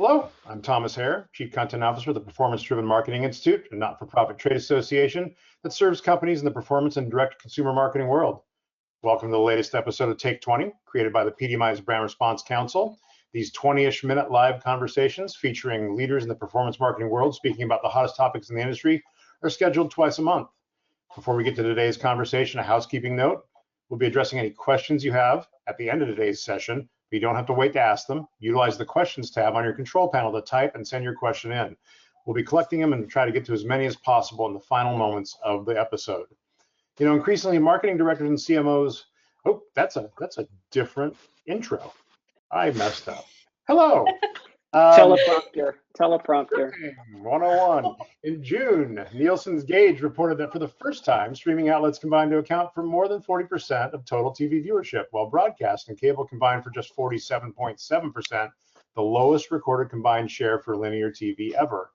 Hello, I'm Thomas Hare, Chief Content Officer of the Performance-Driven Marketing Institute, a not-for-profit trade association that serves companies in the performance and direct-to-consumer marketing world. Welcome to the latest episode of Take 20, created by the PDMI's Brand Response Council. These 20-ish minute live conversations featuring leaders in the performance marketing world speaking about the hottest topics in the industry are scheduled twice a month. Before we get to today's conversation, a housekeeping note. We'll be addressing any questions you have at the end of today's session. You don't have to wait to ask them. Utilize the questions tab on your control panel to type and send your question in. We'll be collecting them and try to get to as many as possible in the final moments of the episode. You know, increasingly marketing directors and CMOs, oh, that's a different intro. I messed up. Hello. Teleprompter. 101. In June, Nielsen's Gauge reported that for the first time, streaming outlets combined to account for more than 40% of total TV viewership, while broadcast and cable combined for just 47.7%, the lowest recorded combined share for linear TV ever.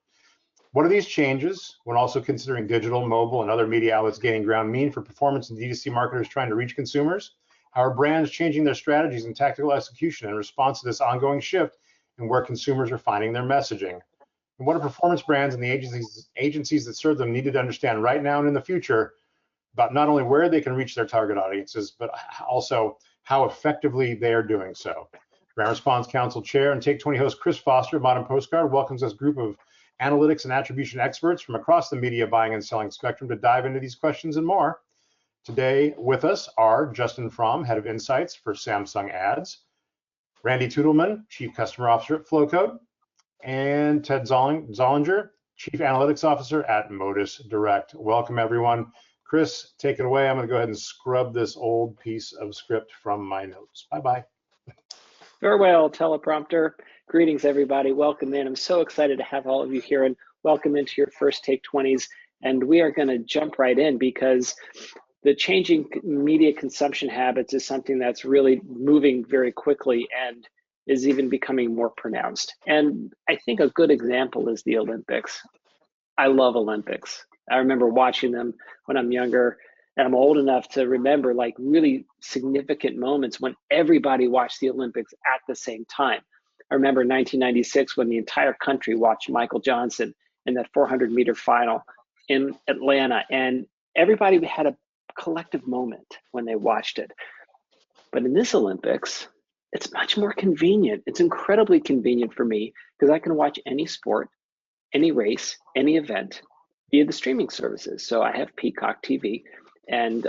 What do these changes, when also considering digital, mobile, and other media outlets gaining ground, mean for performance and D2C marketers trying to reach consumers? How are brands changing their strategies and tactical execution in response to this ongoing shift and where consumers are finding their messaging? And what do performance brands and the agencies that serve them needed to understand right now and in the future about not only where they can reach their target audiences, but also how effectively they are doing so? Brand Response Council Chair and Take 20 host Chris Foster of Modern Postcard welcomes this group of analytics and attribution experts from across the media buying and selling spectrum to dive into these questions and more. Today with us are Justin Fromm, Head of Insights for Samsung Ads, Randi Tutelman, Chief Customer Officer at Flowcode, and Ted Zollinger, Chief Analytics Officer at Modus Direct. Welcome, everyone. Chris, take it away. I'm going to go ahead and scrub this old piece of script from my notes. Bye-bye. Farewell, teleprompter. Greetings, everybody. Welcome in. I'm so excited to have all of you here and welcome into your first Take 20s. And we are going to jump right in because the changing media consumption habits is something that's really moving very quickly and is even becoming more pronounced. And I think a good example is the Olympics. I love Olympics. I remember watching them when I'm younger, and I'm old enough to remember like really significant moments when everybody watched the Olympics at the same time. I remember 1996 when the entire country watched Michael Johnson in that 400-meter final in Atlanta, and everybody had a collective moment when they watched it. But in this Olympics, it's much more convenient. It's incredibly convenient for me because I can watch any sport, any race, any event via the streaming services. So I have Peacock TV, and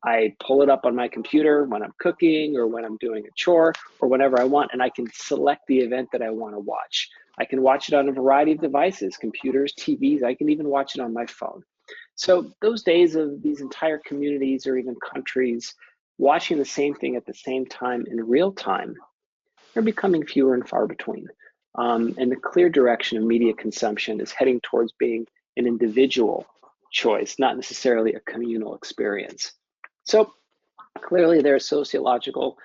I pull it up on my computer when I'm cooking or when I'm doing a chore or whenever I want, and I can select the event that I want to watch. I can watch it on a variety of devices, computers, TVs. I can even watch it on my phone. So those days of these entire communities or even countries watching the same thing at the same time in real time are becoming fewer and far between. And the clear direction of media consumption is heading towards being an individual choice, not necessarily a communal experience. So clearly there are sociological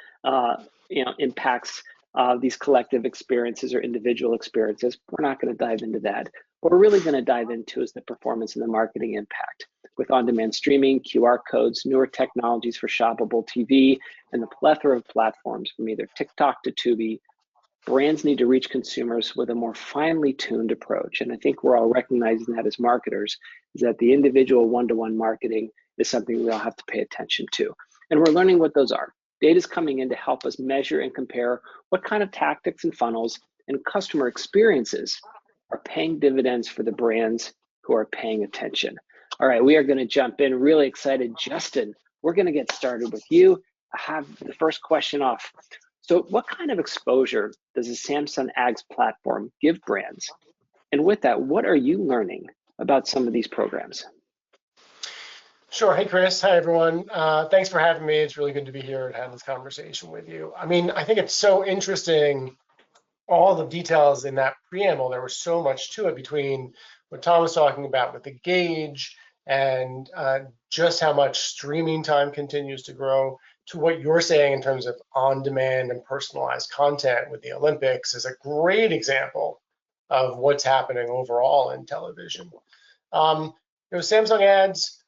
impacts of these collective experiences or individual experiences. We're not going to dive into that. What we're really going to dive into is the performance and the marketing impact. With on-demand streaming, QR codes, newer technologies for shoppable TV, and the plethora of platforms from either TikTok to Tubi, brands need to reach consumers with a more finely tuned approach. And I think we're all recognizing that as marketers, is that the individual one-to-one marketing is something we all have to pay attention to. And we're learning what those are. Data is coming in to help us measure and compare what kind of tactics and funnels and customer experiences are paying dividends for the brands who are paying attention. All right, we are going to jump in. Really excited. Justin, we're going to get started with you. I have the first question off. So what kind of exposure does the Samsung Ads platform give brands? And with that, what are you learning about some of these programs? Sure. Hey, Chris. Hi, everyone. Thanks for having me. It's really good to be here and have this conversation with you. I mean, I think it's so interesting, all the details in that preamble. There was so much to it between what Tom was talking about with the gauge and just how much streaming time continues to grow to what you're saying in terms of on-demand and personalized content with the Olympics is a great example of what's happening overall in television. Samsung Ads,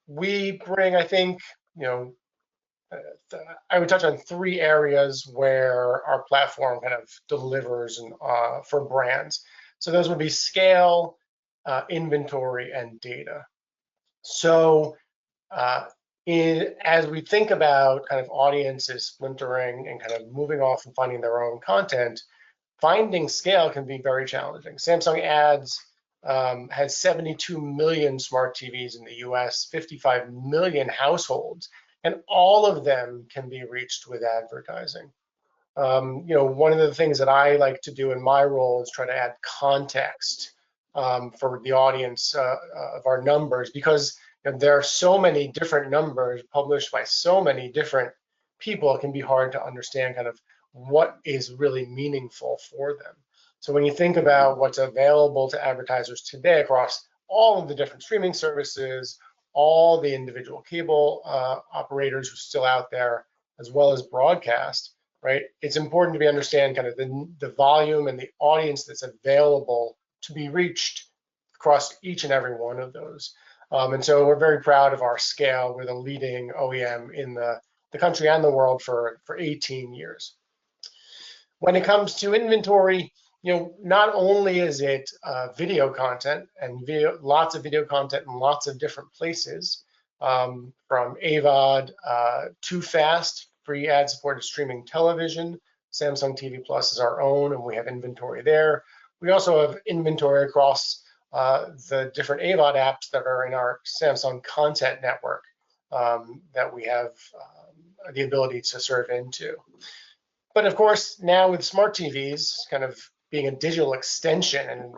we bring, I think, I would touch on 3 areas where our platform kind of delivers for brands. So those would be scale, inventory, and data. So as we think about kind of audiences splintering and kind of moving off and finding their own content, finding scale can be very challenging. Samsung Ads has 72 million smart TVs in the US, 55 million households, and all of them can be reached with advertising. One of the things that I like to do in my role is try to add context for the audience of our numbers, because there are so many different numbers published by so many different people. It can be hard to understand kind of what is really meaningful for them. So when you think about what's available to advertisers today across all of the different streaming services, all the individual cable operators who are still out there, as well as broadcast, right? It's important to understand kind of the volume and the audience that's available to be reached across each and every one of those. And so we're very proud of our scale. We're the leading OEM in the country and the world for 18 years. When it comes to inventory, not only is it video content and lots of video content in lots of different places, from AVOD to FAST, free ad-supported streaming television. Samsung TV Plus is our own, and we have inventory there. We also have inventory across the different AVOD apps that are in our Samsung Content Network that we have the ability to serve into. But of course, now with smart TVs kind of being a digital extension and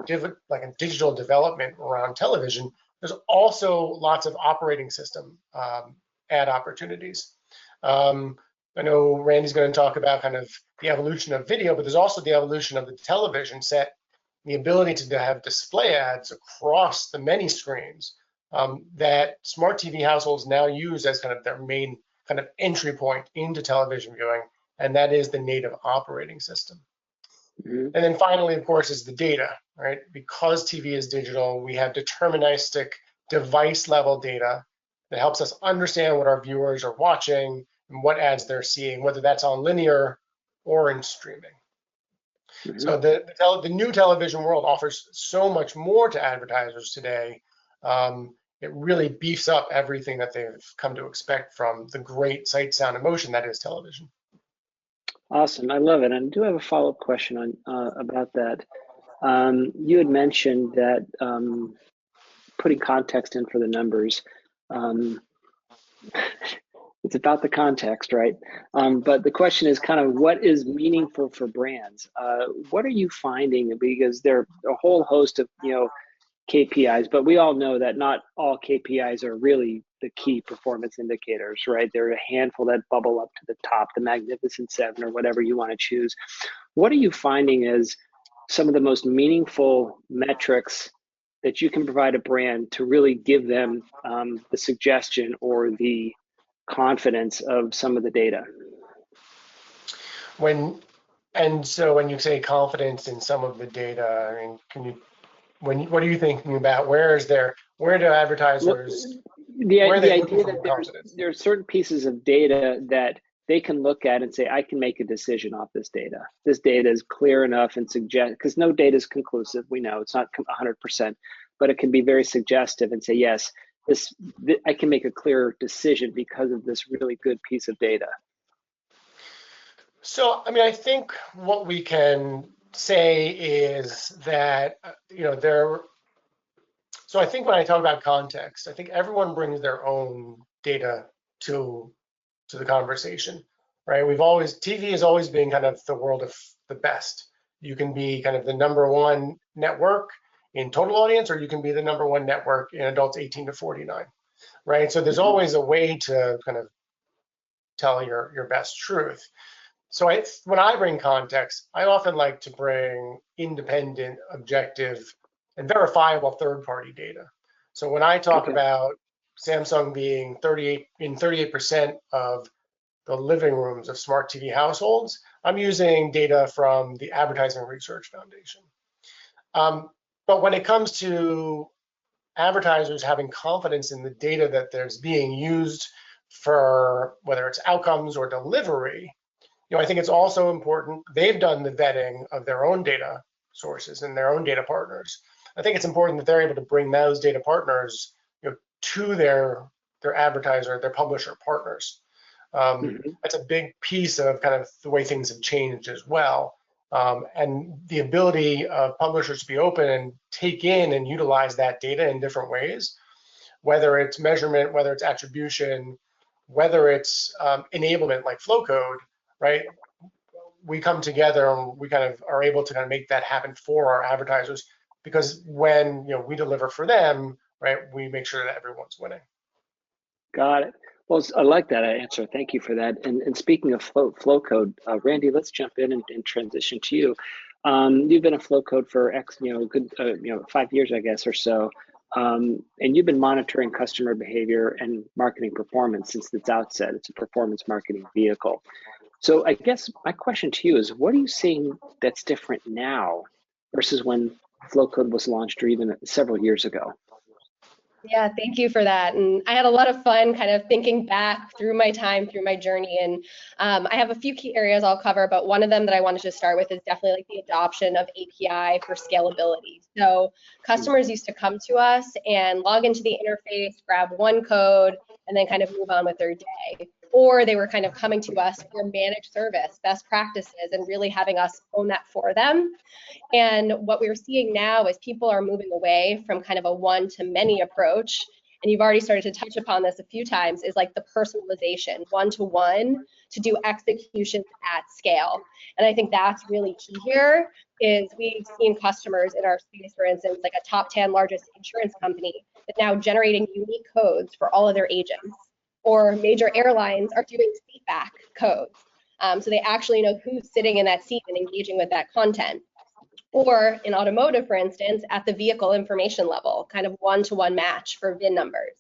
like a digital development around television, there's also lots of operating system ad opportunities. I know Randy's going to talk about kind of the evolution of video, but there's also the evolution of the television set, the ability to have display ads across the many screens that smart TV households now use as kind of their main kind of entry point into television viewing, and that is the native operating system. And then finally, of course, is the data, right? Because TV is digital, we have deterministic device-level data that helps us understand what our viewers are watching and what ads they're seeing, whether that's on linear or in streaming. So the new television world offers so much more to advertisers today. It really beefs up everything that they've come to expect from the great sight, sound, and motion that is television. Awesome, I love it. And I do have a follow-up question on about that. You had mentioned that putting context in for the numbers. It's about the context, right? But the question is kind of what is meaningful for brands? What are you finding? Because there are a whole host of KPIs, but we all know that not all KPIs are really the key performance indicators, right? There are a handful that bubble up to the top, the Magnificent Seven or whatever you want to choose. What are you finding as some of the most meaningful metrics that you can provide a brand to really give them the suggestion or the confidence of some of the data? So when you say confidence in some of the data, I mean, what are you thinking about? Where do advertisers? The idea that there are certain pieces of data that they can look at and say, I can make a decision off this data. This data is clear enough and suggest, because no data is conclusive. We know it's not 100%, but it can be very suggestive and say, yes, I can make a clear decision because of this really good piece of data. So, I mean, I think what we can say is that, so I think when I talk about context, I think everyone brings their own data to the conversation, right? TV has always been kind of the world of the best. You can be kind of the #1 network in total audience, or you can be the #1 network in adults 18 to 49, right? So there's always a way to kind of tell your best truth. So when I bring context, I often like to bring independent, objective, and verifiable third-party data. So when I talk about Samsung being 38% of the living rooms of smart TV households, I'm using data from the Advertising Research Foundation. But when it comes to advertisers having confidence in the data that there's being used for whether it's outcomes or delivery, I think it's also important, they've done the vetting of their own data sources and their own data partners. I think it's important that they're able to bring those data partners, to their advertiser, their publisher partners. That's a big piece of kind of the way things have changed as well. And the ability of publishers to be open and take in and utilize that data in different ways, whether it's measurement, whether it's attribution, whether it's enablement like Flowcode, right? We come together and we kind of are able to kind of make that happen for our advertisers, because when we deliver for them, right, we make sure that everyone's winning. Got it. Well, I like that answer. Thank you for that. And speaking of Flowcode, Randi, let's jump in and transition to you. You've been a Flowcode for good 5 years, I guess, or so. And you've been monitoring customer behavior and marketing performance since its outset. It's a performance marketing vehicle. So I guess my question to you is, what are you seeing that's different now versus when Flowcode was launched or even several years ago? Yeah, thank you for that. And I had a lot of fun kind of thinking back through my time, through my journey. And I have a few key areas I'll cover, but one of them that I wanted to start with is definitely like the adoption of API for scalability. So customers used to come to us and log into the interface, grab one code, and then kind of move on with their day. Or they were kind of coming to us for managed service, best practices, and really having us own that for them. And what we're seeing now is people are moving away from kind of a one-to-many approach. And you've already started to touch upon this a few times, is like the personalization, one-to-one, to do executions at scale. And I think that's really key here, is we've seen customers in our space, for instance, like a top 10 largest insurance company, that's now generating unique codes for all of their agents. Or major airlines are doing seatback codes. So they actually know who's sitting in that seat and engaging with that content. Or in automotive, for instance, at the vehicle information level, kind of one-to-one match for VIN numbers.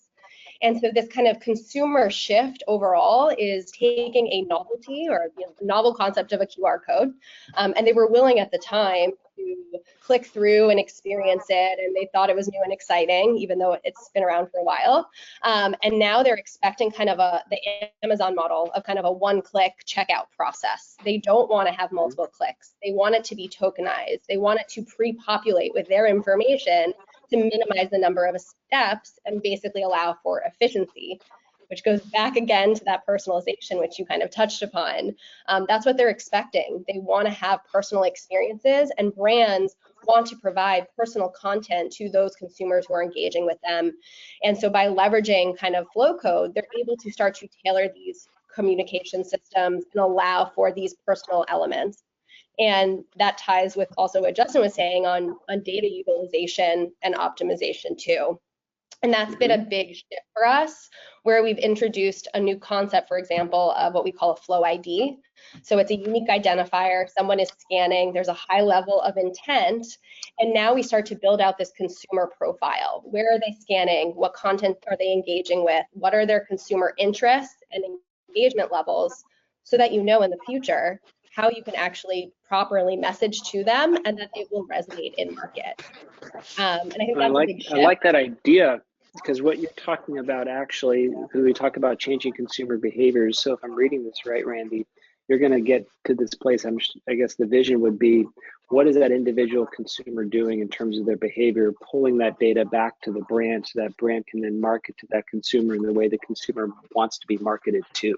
And so this kind of consumer shift overall is taking a novelty or novel concept of a QR code, and they were willing at the time to click through and experience it, and they thought it was new and exciting, even though it's been around for a while. And now they're expecting kind of the Amazon model of kind of a one-click checkout process. They don't want to have multiple clicks. They want it to be tokenized. They want it to pre-populate with their information to minimize the number of steps and basically allow for efficiency, which goes back again to that personalization, which you kind of touched upon. That's what they're expecting. They want to have personal experiences, and brands want to provide personal content to those consumers who are engaging with them. And so by leveraging kind of Flowcode, they're able to start to tailor these communication systems and allow for these personal elements. And that ties with also what Justin was saying on data utilization and optimization too. And that's been a big shift for us, where we've introduced a new concept, for example, of what we call a flow ID. So it's a unique identifier. Someone is scanning, there's a high level of intent, and now we start to build out this consumer profile. Where are they scanning? What content are they engaging with? What are their consumer interests and engagement levels, so that you know in the future how you can actually properly message to them and that it will resonate in market. And I think that's a big shift. I like that idea, because what you're talking about actually, when we talk about changing consumer behaviors, so if I'm reading this right, Randi, you're going to get to this place. I guess the vision would be, what is that individual consumer doing in terms of their behavior, pulling that data back to the brand so that brand can then market to that consumer in the way the consumer wants to be marketed to.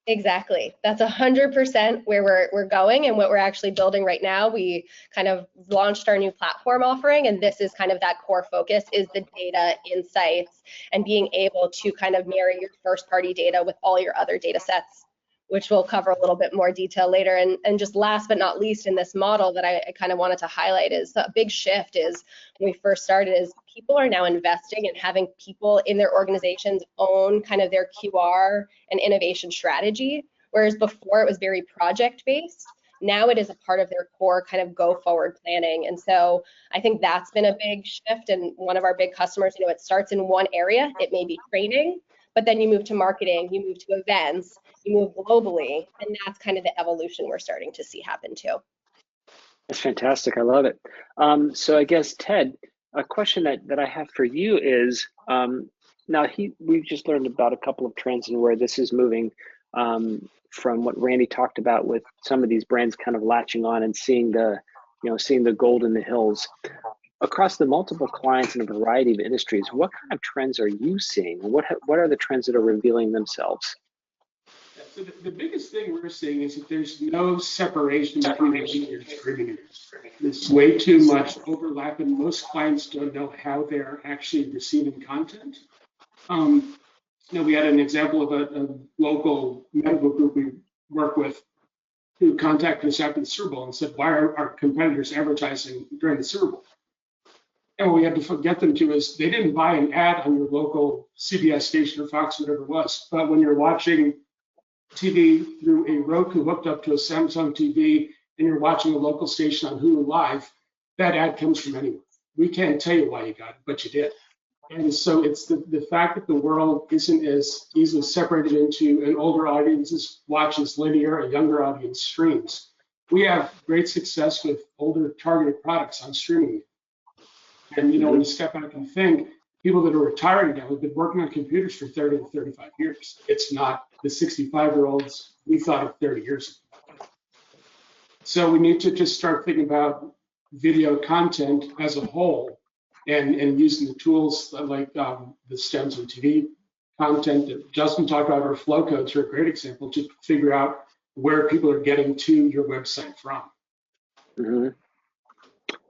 Exactly. That's 100% where we're going and what we're actually building right now. We kind of launched our new platform offering, and this is kind of that core focus, is the data insights and being able to kind of marry your first party data with all your other data sets, which we'll cover a little bit more detail later. And just last but not least in this model that I kind of wanted to highlight is a big shift is when we first started is people are now investing in having people in their organizations own kind of their QR and innovation strategy, whereas before it was very project based. Now it is a part of their core kind of go forward planning. And so I think that's been a big shift. And one of our big customers, it starts in one area, it may be training, but then you move to marketing, you move to events, you move globally, and that's kind of the evolution we're starting to see happen too. That's fantastic. I love it. So I guess, Ted, a question that I have for you is, Now, we've just learned about a couple of trends and where this is moving from what Randy talked about with some of these brands kind of latching on and seeing the gold in the hills. Across the multiple clients in a variety of industries, what kind of trends are you seeing? What are the trends that are revealing themselves? So the biggest thing we're seeing is that there's no separation between linear and streaming. There's way too much overlap, and most clients don't know how they're actually receiving content. We had an example of a local medical group we work with who contacted us after the Super Bowl and said, "Why are our competitors advertising during the Super Bowl?" And what we had to get them to is they didn't buy an ad on your local CBS station or Fox, whatever it was, but when you're watching TV through a Roku hooked up to a Samsung TV and you're watching a local station on Hulu Live, that ad comes from anywhere. We can't tell you why you got it, but you did. And so it's the fact that the world isn't as easily separated into an older audience watches linear, a younger audience streams. We have great success with older targeted products on streaming. And when you step back and think, people that are retiring now have been working on computers for 30 to 35 years. It's not the 65-year-olds we thought of 30 years ago. So we need to just start thinking about video content as a whole and using the tools like the stems on TV content that Justin talked about, or Flowcodes are a great example to figure out where people are getting to your website from. Mm-hmm.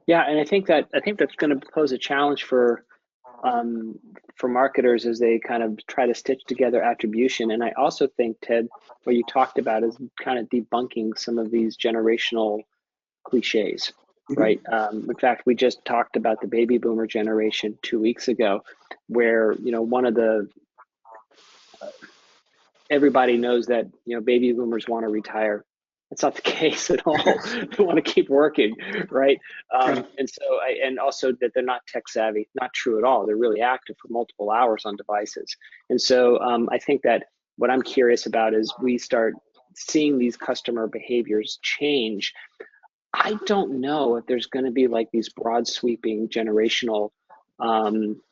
Yeah, and I think that's going to pose a challenge for marketers as they kind of try to stitch together attribution. And I also think, Ted, what you talked about is kind of debunking some of these generational cliches, right? In fact, we just talked about the baby boomer generation 2 weeks ago, where one of the everybody knows that baby boomers want to retire. That's not the case at all. They want to keep working, right? And also that they're not tech savvy. Not true at all. They're really active for multiple hours on devices. And so I think that what I'm curious about is we start seeing these customer behaviors change. I don't know if there's going to be like these broad sweeping generational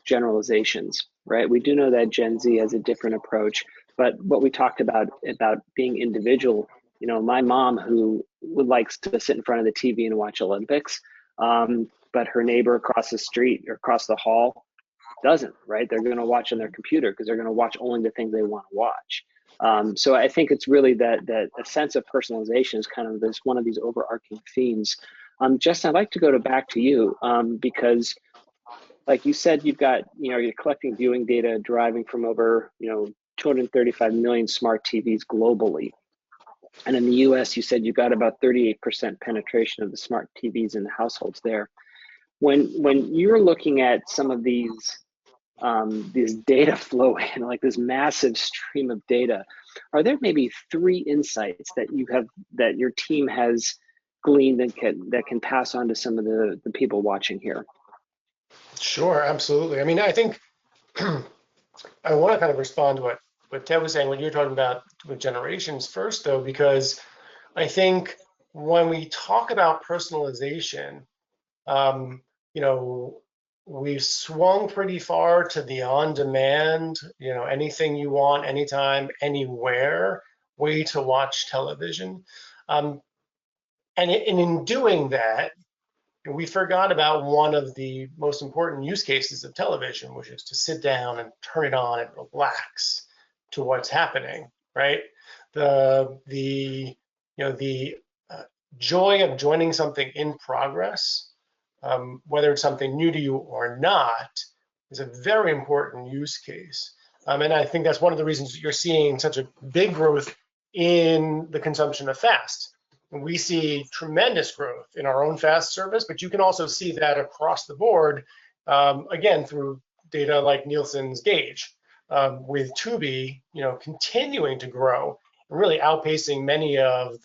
generalizations, right? We do know that Gen Z has a different approach, but what we talked about being individual, my mom who likes to sit in front of the TV and watch Olympics, but her neighbor across the street or across the hall doesn't, right? They're going to watch on their computer because they're going to watch only the things they want to watch. So I think it's really that a sense of personalization is kind of one of these overarching themes. Justin, I'd like to go back to you because, like you said, you've got you're collecting viewing data deriving from over 235 million smart TVs globally. And in the US, you said you got about 38% penetration of the smart TVs in the households there. When you're looking at some of these data flow in, like this massive stream of data, are there maybe 3 insights that your team has gleaned and that can pass on to some of the people watching here? Sure, absolutely. I mean, I think I want to kind of respond to what Ted was saying when you were talking about with generations first, though, because I think when we talk about personalization, we've swung pretty far to the on-demand, anything you want, anytime, anywhere way to watch television. And in doing that, we forgot about one of the most important use cases of television, which is to sit down and turn it on and relax to what's happening, right? The joy of joining something in progress, whether it's something new to you or not, is a very important use case. And I think that's one of the reasons you're seeing such a big growth in the consumption of FAST. And we see tremendous growth in our own FAST service, but you can also see that across the board, again, through data like Nielsen's Gauge, with Tubi, continuing to grow and really outpacing many of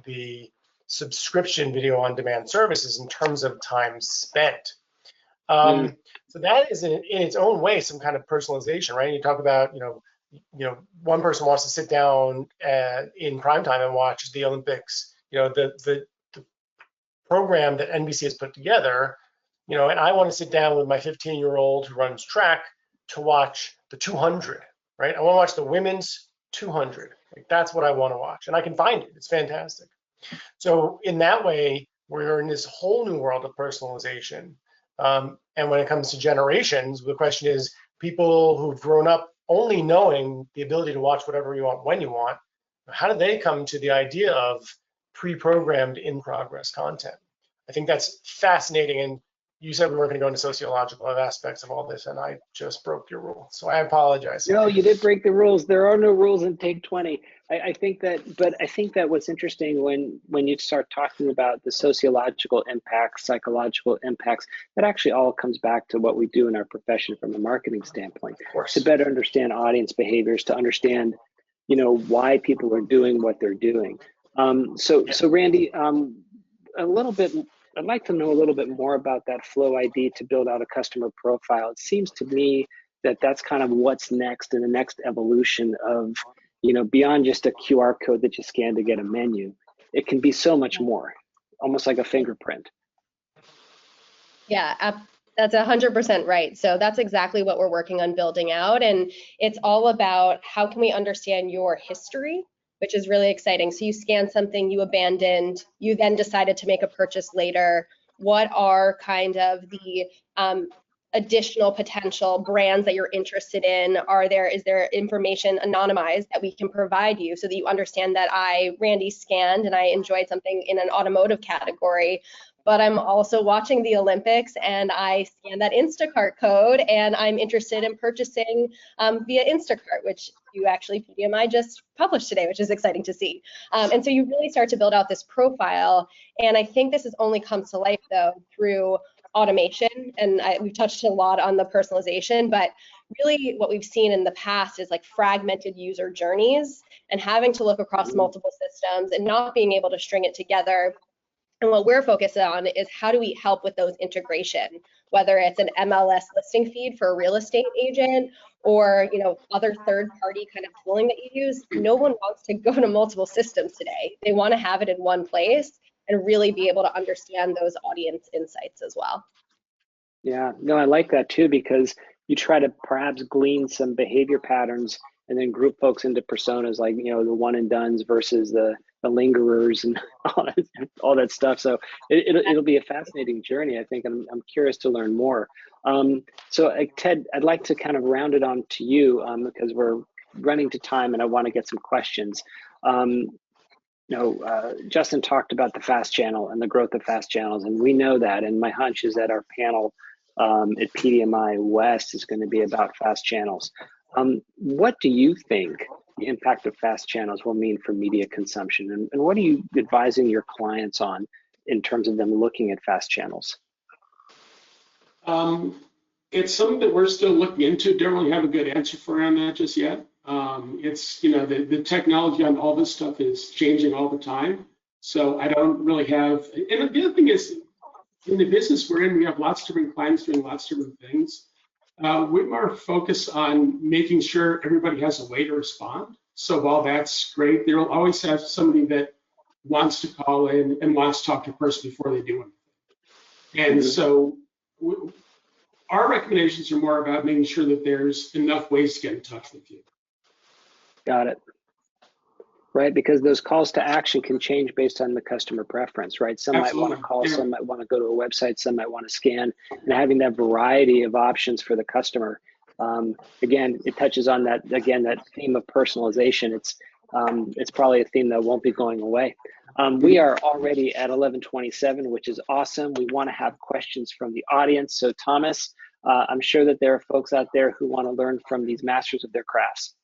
the subscription video on demand services in terms of time spent. So that is in its own way some kind of personalization, right? You talk about, one person wants to sit down in prime time and watch the Olympics, the program that NBC has put together, and I want to sit down with my 15-year-old who runs track to watch the 200, right? I want to watch the women's 200. Like, that's what I want to watch, and I can find it. It's fantastic. So in that way, we're in this whole new world of personalization. And when it comes to generations, the question is, people who've grown up only knowing the ability to watch whatever you want when you want, how do they come to the idea of pre-programmed in-progress content? I think that's fascinating. And you said we weren't going to go into sociological aspects of all this, and I just broke your rule. So I apologize. No, you did break the rules. There are no rules in Take 20. I think that what's interesting when you start talking about the sociological impacts, psychological impacts, that actually all comes back to what we do in our profession from a marketing standpoint. Of course. To better understand audience behaviors, to understand, why people are doing what they're doing. So Randi, I'd like to know a little bit more about that Flow ID to build out a customer profile. It seems to me that that's kind of what's next in the next evolution of, beyond just a QR code that you scan to get a menu. It can be so much more, almost like a fingerprint. Yeah, that's 100% right. So that's exactly what we're working on building out. And it's all about how can we understand your history, which is really exciting. So you scanned something, you abandoned, you then decided to make a purchase later. What are kind of the additional potential brands that you're interested in? Is there information anonymized that we can provide you so that you understand that Randi, scanned and I enjoyed something in an automotive category, but I'm also watching the Olympics and I scanned that Instacart code and I'm interested in purchasing via Instacart, which you actually PDMI just published today, which is exciting to see. And so you really start to build out this profile. And I think this has only come to life though through automation. And we've touched a lot on the personalization, but really what we've seen in the past is like fragmented user journeys and having to look across multiple systems and not being able to string it together. And what we're focused on is how do we help with those integration, whether it's an MLS listing feed for a real estate agent or other third-party kind of tooling that you use. No one wants to go to multiple systems today. They want to have it in one place and really be able to understand those audience insights as well. Yeah, no, I like that too, because you try to perhaps glean some behavior patterns and then group folks into personas like, the one and dones versus the lingerers and all that stuff. So it'll be a fascinating journey. I think I'm curious to learn more. So Ted, I'd like to kind of round it on to you because we're running to time and I want to get some questions. Justin talked about the fast channel and the growth of fast channels, and we know that. And my hunch is that our panel at PDMI West is going to be about fast channels. What do you think the impact of fast channels will mean for media consumption? And what are you advising your clients on in terms of them looking at fast channels? It's something that we're still looking into. Don't really have a good answer for on that just yet. It's, the technology on all this stuff is changing all the time. So I don't really have, and the other thing is, in the business we're in, we have lots of different clients doing lots of different things. We're more focused on making sure everybody has a way to respond. So while that's great, there will always have somebody that wants to call in and wants to talk to a person before they do anything. And so our recommendations are more about making sure that there's enough ways to get in touch with you. Got it. Right, because those calls to action can change based on the customer preference, right? Some Absolutely. Might want to call, yeah. Some might want to go to a website, some might want to scan, and having that variety of options for the customer. Again, it touches on that theme of personalization. It's probably a theme that won't be going away. We are already at 11:27, which is awesome. We want to have questions from the audience. So Thomas, I'm sure that there are folks out there who want to learn from these masters of their crafts.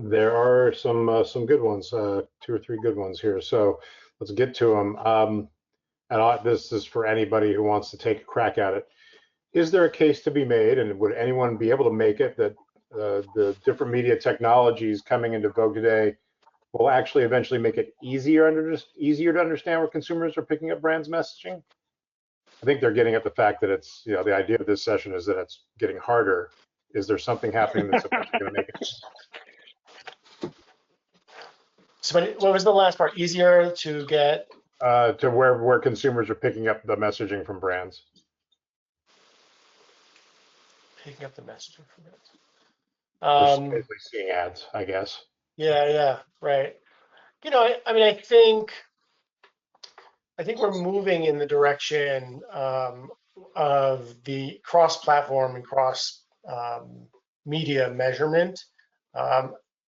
There are some good ones, 2 or 3 good ones here. So let's get to them. And this is for anybody who wants to take a crack at it. Is there a case to be made, and would anyone be able to make it, that the different media technologies coming into vogue today will actually eventually make it easier to understand where consumers are picking up brands' messaging? I think they're getting at the fact that it's, the idea of this session is that it's getting harder. Is there something happening that's eventually going to make it? So what was the last part? Easier to get? To where consumers are picking up the messaging from brands. picking up the messaging from it. Just basically seeing ads, I guess. Yeah, right. You know, I mean, I think we're moving in the direction of the cross-platform and cross-media measurement.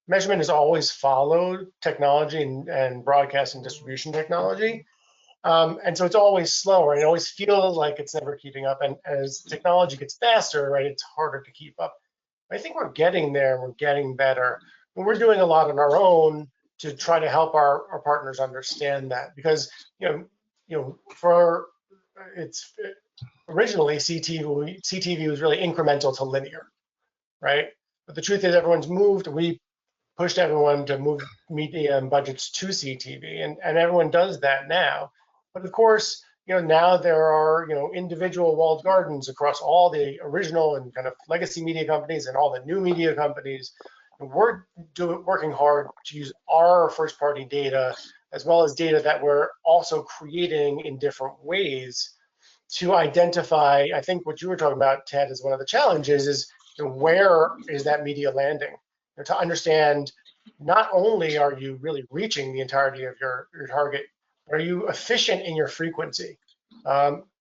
Measurement has always followed technology and broadcast and distribution technology. And so it's always slower, and it always feels like it's never keeping up. And as technology gets faster, right, it's harder to keep up. I think we're getting there, and we're getting better. And we're doing a lot on our own to try to help our partners understand that, because originally CTV was really incremental to linear, right? But the truth is, everyone's moved. We pushed everyone to move media and budgets to CTV, and everyone does that now. But of course, now there are individual walled gardens across all the original and kind of legacy media companies and all the new media companies. And we're working hard to use our first-party data, as well as data that we're also creating in different ways, to identify. I think what you were talking about, Ted, is one of the challenges is where is that media landing? To understand, not only are you really reaching the entirety of your target, are you efficient in your frequency?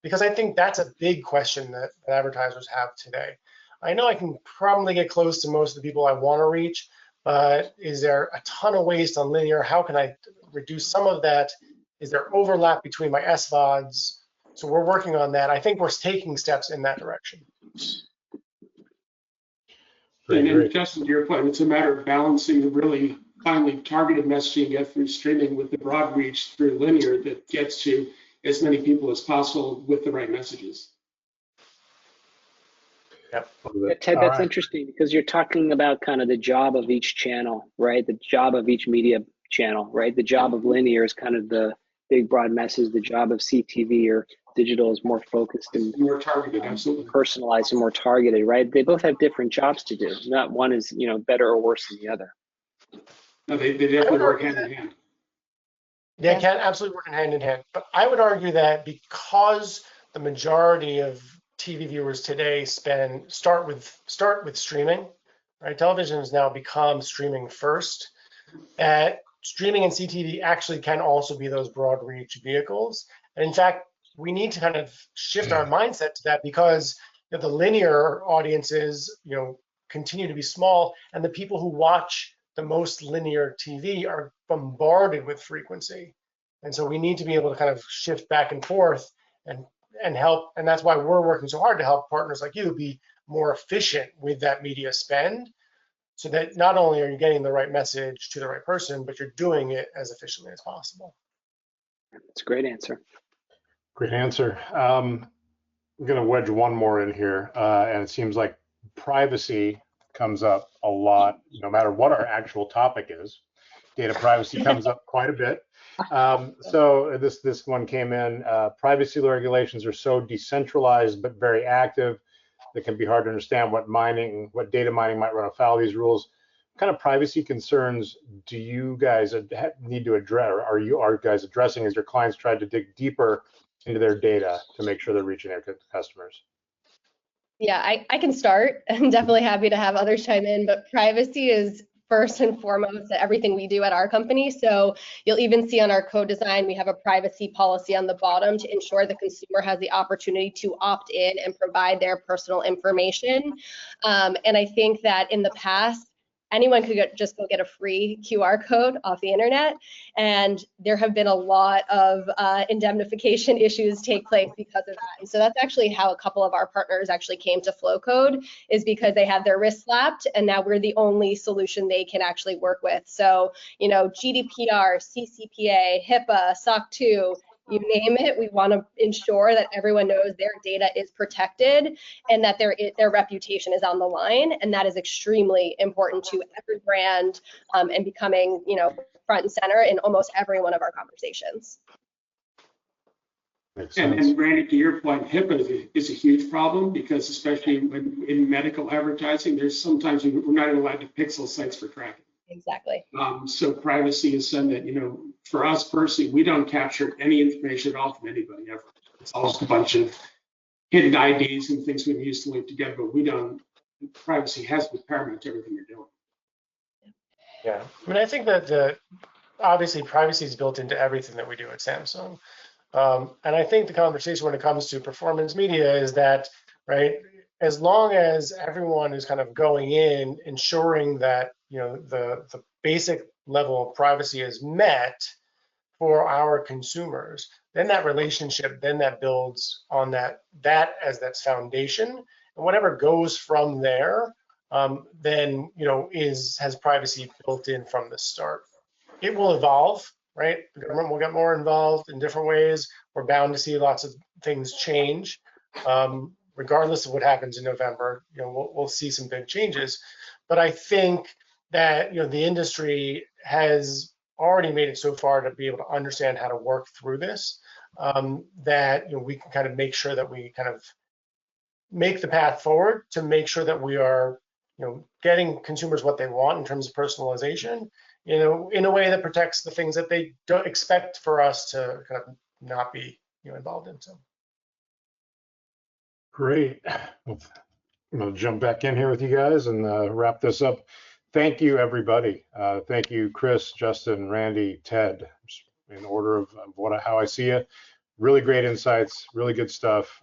Because I think that's a big question that advertisers have today. I know I can probably get close to most of the people I want to reach, but is there a ton of waste on linear? How can I reduce some of that? Is there overlap between my SVODs? So we're working on that. I think we're taking steps in that direction. And Justin, to your point, it's a matter of balancing the really finely targeted messaging get through streaming with the broad reach through linear that gets to as many people as possible with the right messages. Yep. Yeah, Ted, that's interesting, because you're talking about kind of the job of each channel, right? The job of each media channel, right? The job of linear is kind of the big broad message. The job of CTV or digital is more focused and more targeted, absolutely personalized and more targeted, right? They both have different jobs to do. Not one is better or worse than the other. No, they definitely work hand in hand. They can absolutely work hand in hand. But I would argue that because the majority of TV viewers today start with streaming, right? Television has now become streaming first. Streaming and CTV actually can also be those broad reach vehicles. And in fact, we need to kind of shift our mindset to that, because the linear audiences, continue to be small, and the people who watch the most linear TV are bombarded with frequency. And so we need to be able to kind of shift back and forth and help. And that's why we're working so hard to help partners like you be more efficient with that media spend, so that not only are you getting the right message to the right person, but you're doing it as efficiently as possible. That's a great answer. Great answer. I'm going to wedge one more in here, and it seems like privacy comes up a lot, no matter what our actual topic is. Data privacy comes up quite a bit. So this one came in. Privacy regulations are so decentralized but very active that can be hard to understand what data mining might run afoul of these rules. What kind of privacy concerns do you guys need to address, or are you guys addressing as your clients try to dig deeper into their data to make sure they're reaching their customers? Yeah, I can start. I'm definitely happy to have others chime in, but privacy is first and foremost at everything we do at our company. So you'll even see on our code design, we have a privacy policy on the bottom to ensure the consumer has the opportunity to opt in and provide their personal information. And I think that in the past, anyone could just go get a free QR code off the internet, and there have been a lot of indemnification issues take place because of that. And so that's actually how a couple of our partners actually came to Flowcode, is because they had their wrist slapped, and now we're the only solution they can actually work with. So, GDPR, CCPA, HIPAA, SOC 2, you name it, we want to ensure that everyone knows their data is protected and that their reputation is on the line. And that is extremely important to every brand, and becoming, front and center in almost every one of our conversations. And Randy, to your point, HIPAA is a huge problem, because especially when in medical advertising, there's sometimes we're not allowed to pixel sites for tracking. Exactly. So privacy is something that, for us personally, we don't capture any information at all from anybody ever. It's all just a bunch of hidden IDs and things we used to link together, but we don't privacy has to be paramount to everything you're doing. Yeah, I mean, I think that obviously privacy is built into everything that we do at Samsung. And I think the conversation when it comes to performance media is that, right, as long as everyone is kind of going in, ensuring that, you know, the basic level of privacy is met for our consumers, then that relationship, then that builds on that as that foundation. And whatever goes from there, then, you know, has privacy built in from the start. It will evolve, right? The government will get more involved in different ways. We're bound to see lots of things change. Regardless of what happens in November, you know, we'll see some big changes. But I think that, you know, the industry has already made it so far to be able to understand how to work through this, that, you know, we can kind of make sure that we kind of make the path forward to make sure that we are, you know, getting consumers what they want in terms of personalization, you know, in a way that protects the things that they don't expect for us to kind of not be, you know, involved in. So. Great. Well, I'm going to jump back in here with you guys and wrap this up. Thank you, everybody. Thank you, Chris, Justin, Randy, Ted, in order of how I see you. Really great insights, really good stuff.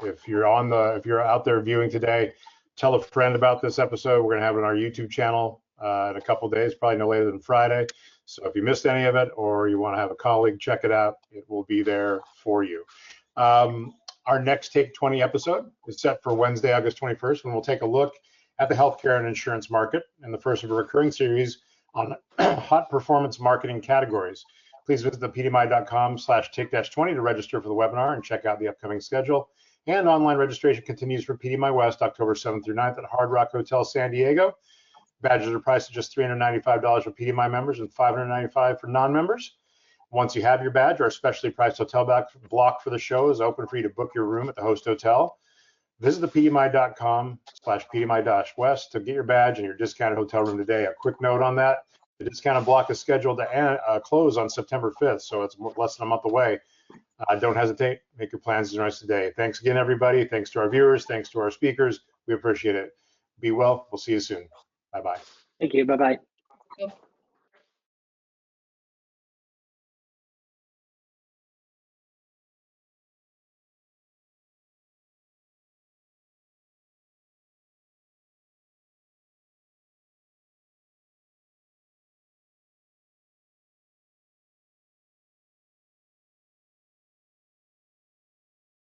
If you're out there viewing today, tell a friend about this episode. We're going to have it on our YouTube channel in a couple days, probably no later than Friday. So if you missed any of it or you want to have a colleague check it out, it will be there for you. Our next Take 20 episode is set for Wednesday, August 21st, when we'll take a look at the healthcare and insurance market and the first of a recurring series on hot performance marketing categories. Please visit thepdmi.com/take-20 to register for the webinar and check out the upcoming schedule. And online registration continues for PDMI West, October 7th through 9th at Hard Rock Hotel, San Diego. Badges are priced at just $395 for PDMI members and $595 for non-members. Once you have your badge, our specially priced hotel block for the show is open for you to book your room at the host hotel. Visit thepdmi.com/pdmi-west to get your badge and your discounted hotel room today. A quick note on that, the discounted block is scheduled to close on September 5th, so it's less than a month away. Don't hesitate, make your plans and rest today. Thanks again, everybody. Thanks to our viewers, thanks to our speakers. We appreciate it. Be well, we'll see you soon. Bye-bye. Thank you, bye-bye.